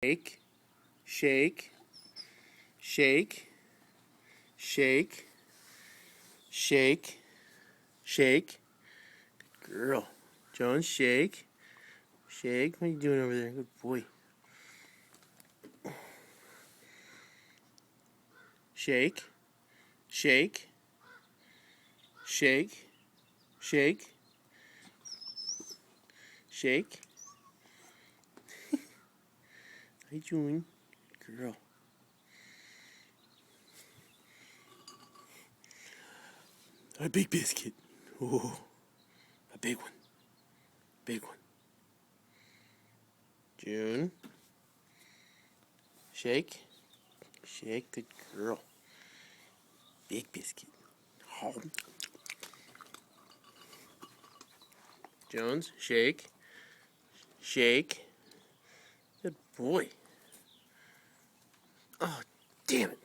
Shake, shake, shake, shake, shake, shake. Good girl. Jones, shake, shake. What are you doing over there? Good boy. Shake, shake, shake, shake, shake. How you doing? Good girl. A big biscuit. Oh, a big one. Big one. June. Shake. Shake. Good girl. Big biscuit. Oh. Jones. Shake. Shake. Good boy. Oh, damn it.